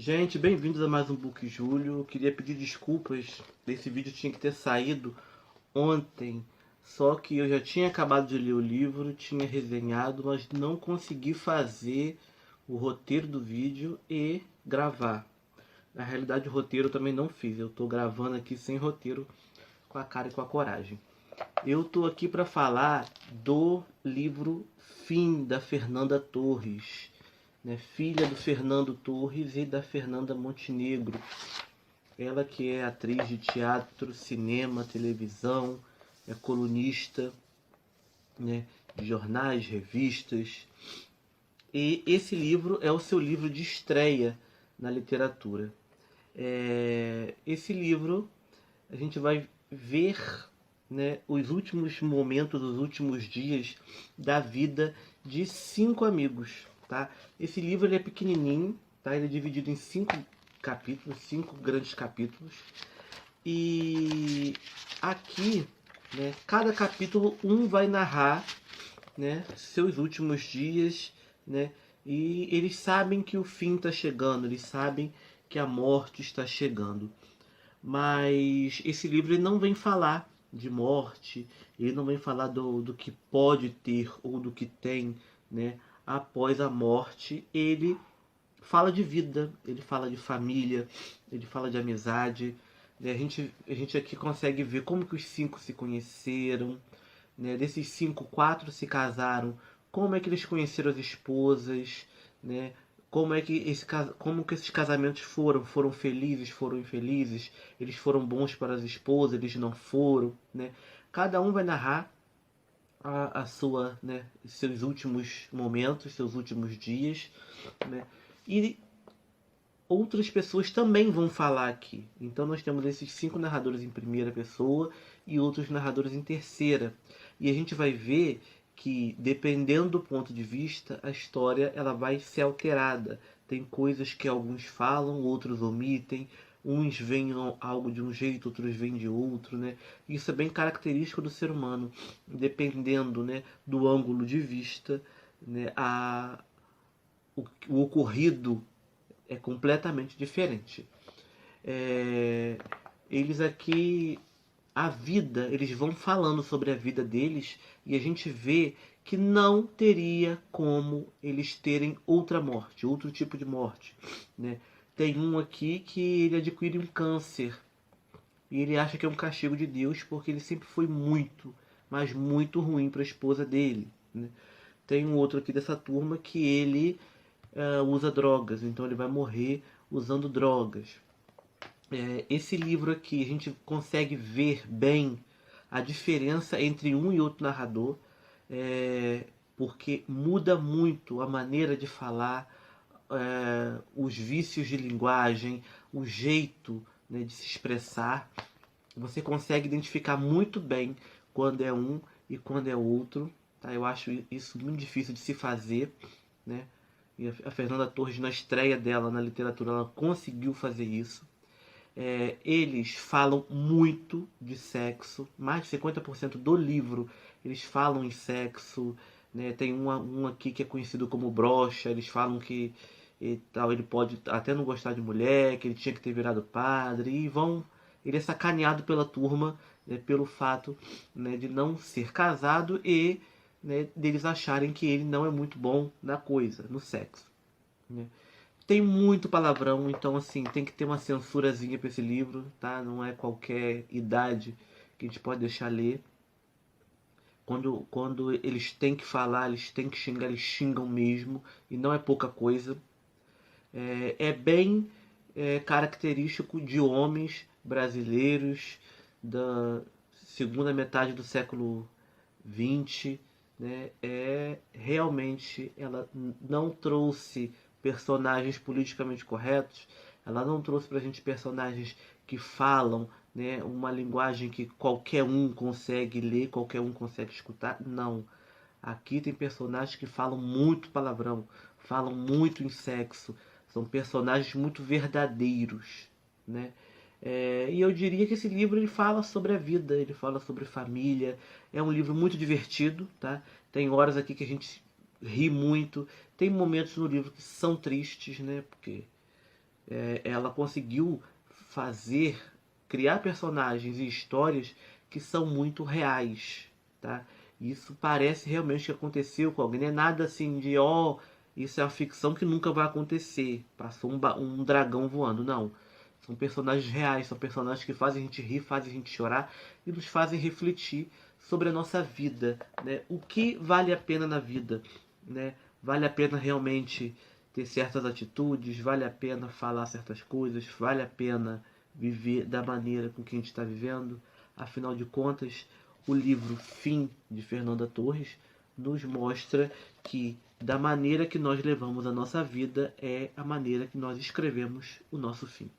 Gente, bem-vindos a mais um Book Júlio. Eu queria pedir desculpas, esse vídeo tinha que ter saído ontem, só que eu já tinha acabado de ler o livro, tinha resenhado, mas não consegui fazer o roteiro do vídeo e gravar. Na realidade, o roteiro eu também não fiz, eu tô gravando aqui sem roteiro, com a cara e com a coragem. Eu tô aqui para falar do livro Fim, da Fernanda Torres, né, filha do Fernando Torres e da Fernanda Montenegro. Ela que é atriz de teatro, cinema, televisão, é colunista, né, de jornais, revistas. E esse livro é o seu livro de estreia na literatura. Esse livro a gente vai ver, né, os últimos momentos, os últimos dias da vida de 5 amigos. Tá? Esse livro ele é pequenininho, tá? Ele é dividido em 5 capítulos, 5 grandes capítulos. E aqui, né, cada capítulo vai narrar, né, seus últimos dias, né, e eles sabem que o fim está chegando, eles sabem que a morte está chegando. Mas esse livro ele não vem falar de morte, ele não vem falar do que pode ter ou do que tem, né, após a morte. Ele fala de vida, ele fala de família, ele fala de amizade. Né? A gente aqui consegue ver como que os 5 se conheceram. Né? Desses 5, 4 se casaram. Como é que eles conheceram as esposas, né? Como que esses casamentos foram felizes, foram infelizes, eles foram bons para as esposas, eles não foram, né? Cada um vai narrar a sua, né, seus últimos momentos, seus últimos dias, né? E outras pessoas também vão falar aqui. Então nós temos esses 5 narradores em primeira pessoa e outros narradores em terceira. E a gente vai ver que, dependendo do ponto de vista, a história ela vai ser alterada. Tem coisas que alguns falam, outros omitem. Uns veem algo de um jeito, outros veem de outro, né? Isso é bem característico do ser humano. Dependendo, né, do ângulo de vista, né, o ocorrido é completamente diferente. É, eles aqui, a vida, eles vão falando sobre a vida deles e a gente vê que não teria como eles terem outra morte, outro tipo de morte. Né? Tem um aqui que ele adquire um câncer e ele acha que é um castigo de Deus porque ele sempre foi muito, mas muito ruim para a esposa dele. Né? Tem um outro aqui dessa turma que ele usa drogas, então ele vai morrer usando drogas. Esse livro aqui a gente consegue ver bem a diferença entre um e outro narrador, porque muda muito a maneira de falar, os vícios de linguagem, o jeito, né, de se expressar. Você consegue identificar muito bem quando é um e quando é outro. Tá? Eu acho isso muito difícil de se fazer. Né? E a Fernanda Torres, na estreia dela na literatura, ela conseguiu fazer isso. Eles falam muito de sexo, mais de 50% do livro eles falam em sexo. Né? Tem um aqui que é conhecido como brocha, eles falam que ele pode até não gostar de mulher, que ele tinha que ter virado padre, e ele é sacaneado pela turma, né, pelo fato, né, de não ser casado e, né, deles acharem que ele não é muito bom na coisa, no sexo. Né? Tem muito palavrão, então assim, tem que ter uma censurazinha para esse livro, tá? Não é qualquer idade que a gente pode deixar ler. Quando eles têm que falar, eles têm que xingar, eles xingam mesmo, e não é pouca coisa. É bem característico de homens brasileiros da segunda metade do século XX. Né? Realmente ela não trouxe personagens politicamente corretos, ela não trouxe pra gente personagens que falam, né, uma linguagem que qualquer um consegue ler, qualquer um consegue escutar. Não. Aqui tem personagens que falam muito palavrão, falam muito em sexo, são personagens muito verdadeiros, né? E eu diria que esse livro ele fala sobre a vida, ele fala sobre família. É um livro muito divertido, tá? Tem horas aqui que a gente ri muito, tem momentos no livro que são tristes, né? Porque Ela conseguiu criar personagens e histórias que são muito reais, tá? Isso parece realmente que aconteceu com alguém. Não é nada assim de, isso é uma ficção que nunca vai acontecer. Passou um dragão voando. Não. São personagens reais, são personagens que fazem a gente rir, fazem a gente chorar e nos fazem refletir sobre a nossa vida, né? O que vale a pena na vida, né? Vale a pena realmente ter certas atitudes, vale a pena falar certas coisas, vale a pena viver da maneira com que a gente está vivendo. Afinal de contas, o livro Fim, de Fernanda Torres, nos mostra que da maneira que nós levamos a nossa vida é a maneira que nós escrevemos o nosso fim.